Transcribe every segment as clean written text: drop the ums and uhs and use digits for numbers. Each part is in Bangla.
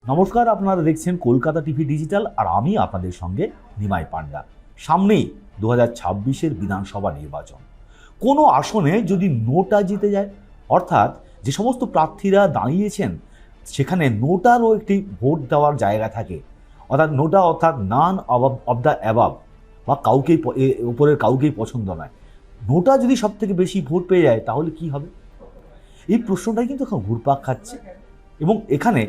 নমস্কার, আপনারা দেখছেন কলকাতা টিভি ডিজিটাল আর আমি আপনাদের সঙ্গে নিমাই পান্ডা। সামনেই 2026-এর বিধানসভা নির্বাচন। কোনো আসনে যদি নোটা জিতে যায়, অর্থাৎ যে সমস্ত প্রার্থীরা দাঁড়িয়েছেন সেখানে নোটারও একটি ভোট দেওয়ার জায়গা থাকে, অর্থাৎ নোটা অর্থাৎ নান অব দ্য অ্যাবাব, বা কাউকেই উপরের কাউকেই পছন্দ নয়। নোটা যদি সব থেকে বেশি ভোট পেয়ে যায় তাহলে কি হবে? এই প্রশ্নটাই কিন্তু এখন ঘুরপাক খাচ্ছে এবং এখানে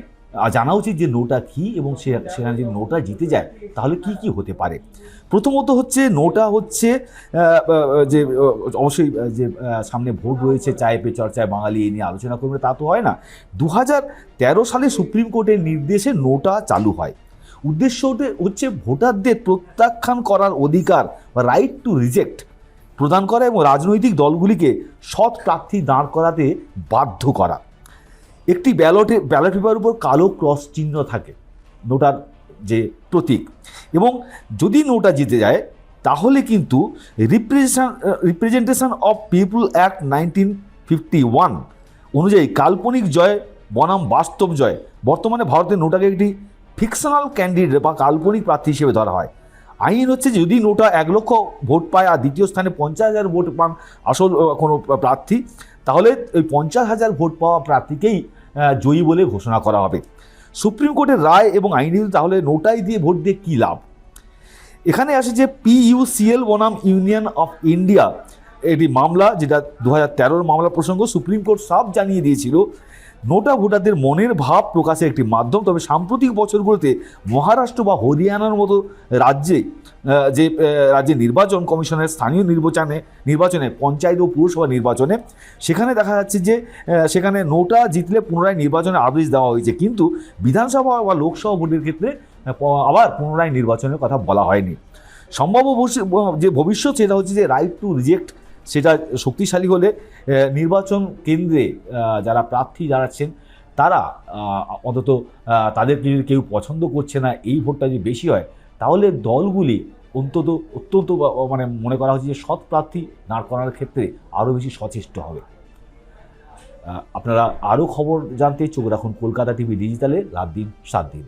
জানা উচিত যে নোটা কী এবং সেখানে যদি নোটা জিতে যায় তাহলে কি কি হতে পারে। প্রথমত হচ্ছে নোটা হচ্ছে যে অবশ্যই যে সামনে ভোট রয়েছে, চায় পে চর্চায় বাঙালি এই নিয়ে আলোচনা করবে তা তো হয় না। 2013 সালে সুপ্রিম কোর্টের নির্দেশে নোটা চালু হয়। উদ্দেশ্য হচ্ছে ভোটারদের প্রত্যাখ্যান করার অধিকার বা রাইট টু রিজেক্ট প্রদান করা এবং রাজনৈতিক দলগুলিকে সৎ প্রার্থী দাঁড় করাতে বাধ্য করা। একটি ব্যালট পেপারের উপর কালো ক্রস চিহ্ন থাকে, নোটার যে প্রতীক, এবং যদি নোটা জিতে যায় তাহলে কিন্তু রিপ্রেজেন্টেশন অফ পিপুল অ্যাক্ট 1951 অনুযায়ী কাল্পনিক জয় বনাম বাস্তব জয়। বর্তমানে ভারতের নোটাকে একটি ফিকশনাল ক্যান্ডিডেট বা কাল্পনিক প্রার্থী হিসেবে ধরা হয়। আইন হচ্ছে যদি নোটা 1 লক্ষ ভোট পায় আর দ্বিতীয় স্থানে 50,000 ভোট পান আসল কোনো প্রার্থী, তাহলে ওই 50,000 ভোট পাওয়া প্রার্থীকেই জয়ী বলে ঘোষণা করা হবে। সুপ্রিম কোর্টের রায় এবং আইনি তাহলে নোটাই দিয়ে ভোট দিয়ে কী লাভ? এখানে আসে যে PUCL বনাম ইউনিয়ন অফ ইন্ডিয়া এটি মামলা, যেটা 2013 মামলা প্রসঙ্গ। সুপ্রিম কোর্ট সাফ জানিয়ে দিয়েছিল নোটা ভোটারদের মনের ভাব প্রকাশের একটি মাধ্যম। তবে সাম্প্রতিক বছরগুলোতে মহারাষ্ট্র বা হরিয়ানার মতো রাজ্যে রাজ্যে নির্বাচন কমিশনের স্থানীয় নির্বাচনে পঞ্চায়েত ও পুরসভা নির্বাচনে সেখানে দেখা যাচ্ছে যে সেখানে নোটা জিতলে পুনরায় নির্বাচনের আদেশ দেওয়া হয়েছে, কিন্তু বিধানসভা বা লোকসভা ভোটের ক্ষেত্রে আবার পুনরায় নির্বাচনের কথা বলা হয়নি। সম্ভাব্য যে ভবিষ্যৎ সেটা হচ্ছে যে রাইট টু রিজেক্ট সেটা শক্তিশালী হলে নির্বাচন কেন্দ্রে যারা প্রার্থী দাঁড়াচ্ছেন তারা অন্তত তাদেরকে যদি কেউ পছন্দ করছে না, এই ভোটটা যদি বেশি হয় তাহলে দলগুলি অত্যন্ত মানে মনে করা হচ্ছে যে সৎ প্রার্থী দাঁড় করার ক্ষেত্রে আরও বেশি সচেষ্ট হবে। আপনারা আরও খবর জানতে চোখ রাখুন কলকাতা টিভি ডিজিটালে রাত দিন 7 দিন।